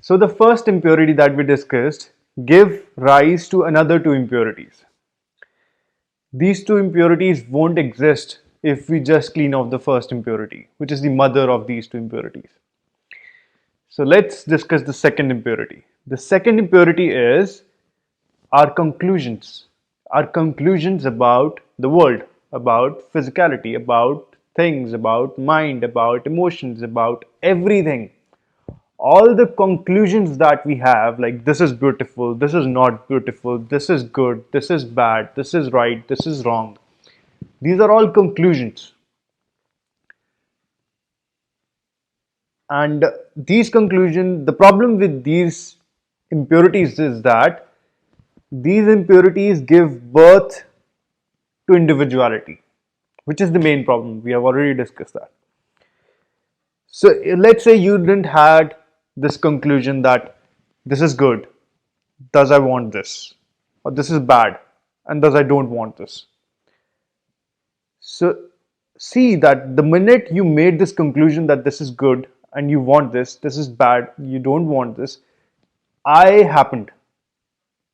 So the first impurity that we discussed give rise to another two impurities. These two impurities won't exist if we just clean off the first impurity, which is the mother of these two impurities. So let's discuss the second impurity. The second impurity is our conclusions. Our conclusions about the world, about physicality, about things, about mind, about emotions, about everything. All the conclusions that we have, like this is beautiful, this is not beautiful, this is good, this is bad, this is right, this is wrong. These are all conclusions. And these conclusions, the problem with these impurities is that these impurities give birth to individuality, which is the main problem. We have already discussed that. So let's say you didn't had this conclusion that this is good, thus I want this, or this is bad, and thus I don't want this. So see that the minute you made this conclusion that this is good and you want this, this is bad, you don't want this, I happened.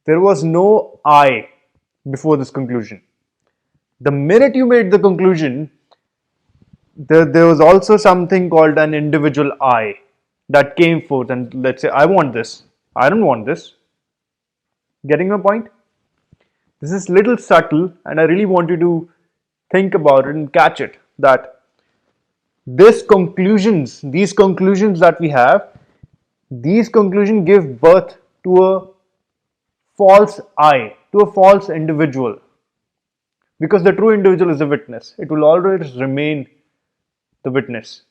There was no I before this conclusion. The minute you made the conclusion, there was also something called an individual I that came forth, and let's say I want this, I don't want this. Getting my point? This is little subtle, and I really want you to think about it and catch it, that these conclusions that we have, these conclusions give birth to a false I, to a false individual. Because the true individual is a witness. It will always remain the witness.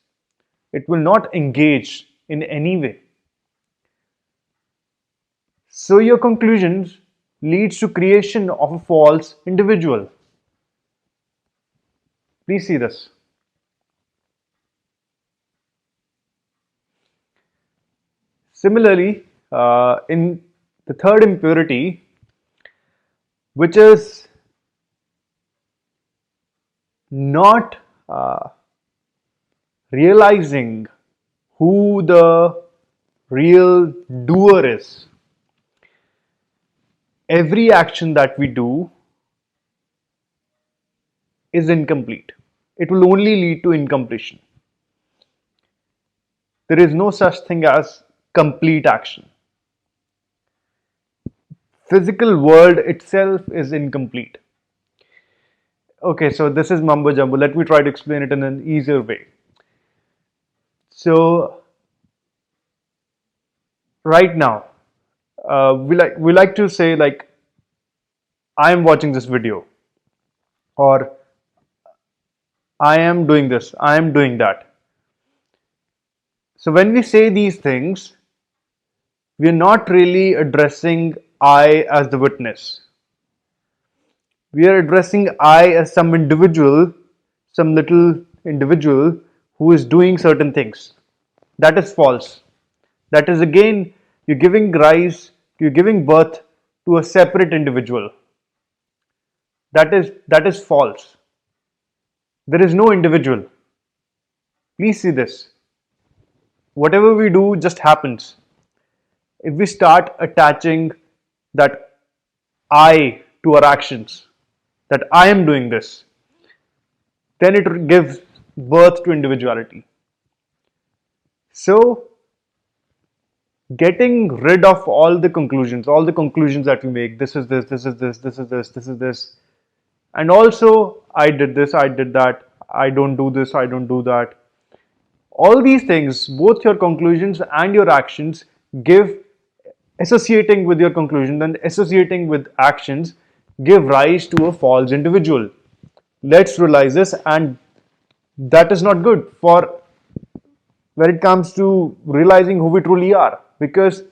It will not engage in any way. So your conclusions leads to creation of a false individual. Please see this. Similarly, in the third impurity, which is not realizing who the real doer is. Every action that we do is incomplete. It will only lead to incompletion. There is no such thing as complete action. Physical world itself is incomplete. Okay, so this is mumbo jumbo. Let me try to explain it in an easier way. So right now, we like to say like, I am watching this video, or I am doing this, I am doing that. So when we say these things, we are not really addressing I as the witness. We are addressing I as some individual, some little individual who is doing certain things. That is false. That is again, you're giving birth to a separate individual. That is false. There is no individual. Please see this. Whatever we do just happens. If we start attaching that I to our actions, that I am doing this, then it gives birth to individuality. So, getting rid of all the conclusions that we make, this is this, this is this, this is this, this is this, and also I did this, I did that, I don't do this, I don't do that. All these things, both your conclusions and your actions, associating with your conclusion and associating with actions, give rise to a false individual. Let's realize this, and that is not good for when it comes to realizing who we truly are, because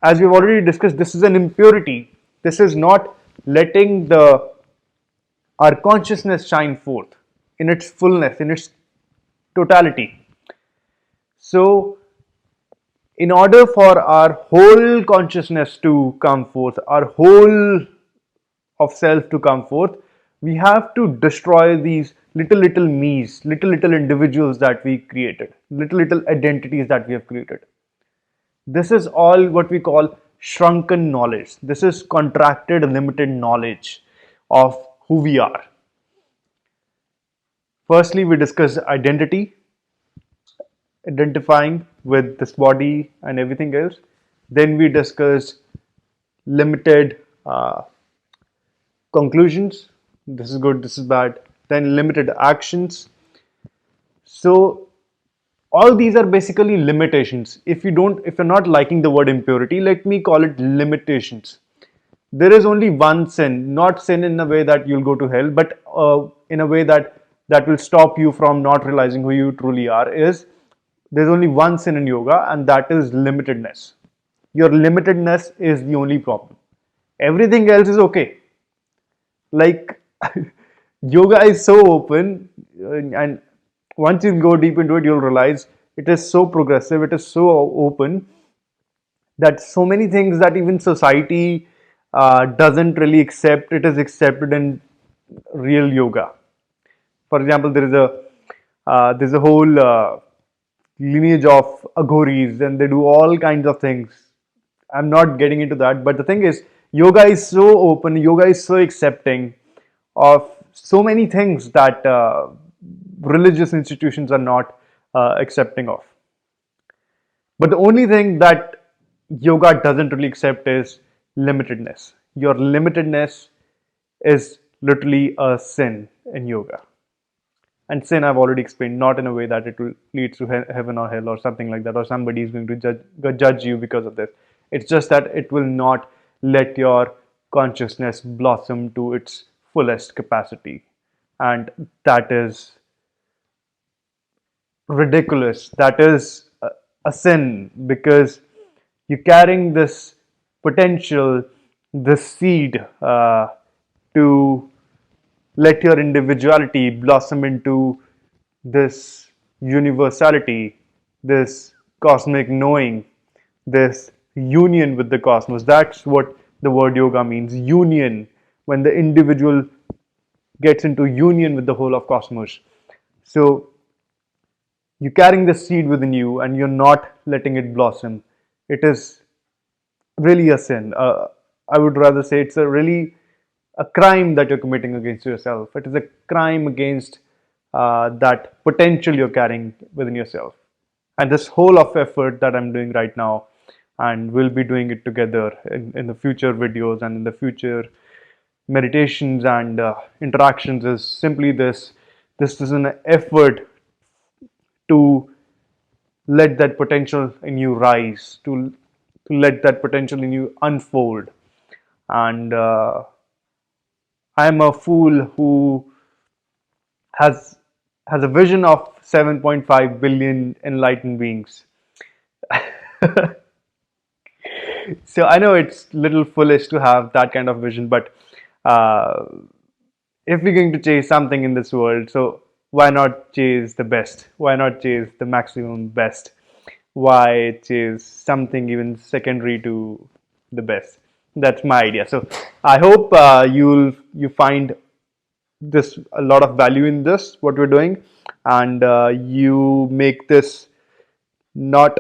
as we've already discussed, this is an impurity. This is not letting our consciousness shine forth in its fullness, in its totality. So in order for our whole consciousness to come forth, our whole of self to come forth, we have to destroy these little me's, little individuals that we created, little identities that we have created. This is all what we call shrunken knowledge. This is contracted, limited knowledge of who we are. Firstly, we discuss identity, identifying with this body and everything else. Then we discuss limited conclusions. This is good, this is bad. Then limited actions. So all these are basically limitations. If you're not liking the word impurity, let me call it limitations. There is only one sin, not sin in a way that you'll go to hell, but in a way that will stop you from not realizing who you truly are. Is there's only one sin in yoga, and that is limitedness. Your limitedness is the only problem. Everything else is okay. Like yoga is so open, and once you go deep into it, you'll realize it is so progressive, it is so open, that so many things that even society doesn't really accept, it is accepted in real yoga. For example, there's a whole lineage of aghoris, and they do all kinds of things. I'm not getting into that, but the thing is, yoga is so open, yoga is so accepting of so many things that religious institutions are not accepting of. But the only thing that yoga doesn't really accept is limitedness. Your limitedness is literally a sin in yoga. And sin, I've already explained, not in a way that it will lead to heaven or hell or something like that, or somebody is going to judge you because of this. It's just that it will not let your consciousness blossom to its fullest capacity. And that is ridiculous. That is a sin, because you're carrying this potential, this seed to let your individuality blossom into this universality, this cosmic knowing, this union with the cosmos. That's what the word yoga means, union. When the individual gets into union with the whole of cosmos. So you're carrying the seed within you and you're not letting it blossom. It is really a sin. I would rather say it's a crime that you're committing against yourself. It is a crime against that potential you're carrying within yourself. And this whole of effort that I'm doing right now, and we'll be doing it together in the future videos and in the future meditations and interactions, is simply this. This is an effort to let that potential in you rise, to let that potential in you unfold. And I'm a fool who has has a vision of 7.5 billion enlightened beings. So I know it's little foolish to have that kind of vision, but uh, if we're going to chase something in this world, so why not chase the best? Why not chase the maximum best? Why chase something even secondary to the best? That's my idea. So I hope you find this a lot of value in this what we're doing, and you make this not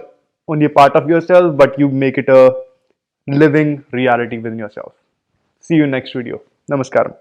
only a part of yourself, but you make it a living reality within yourself. See you next video. Namaskaram.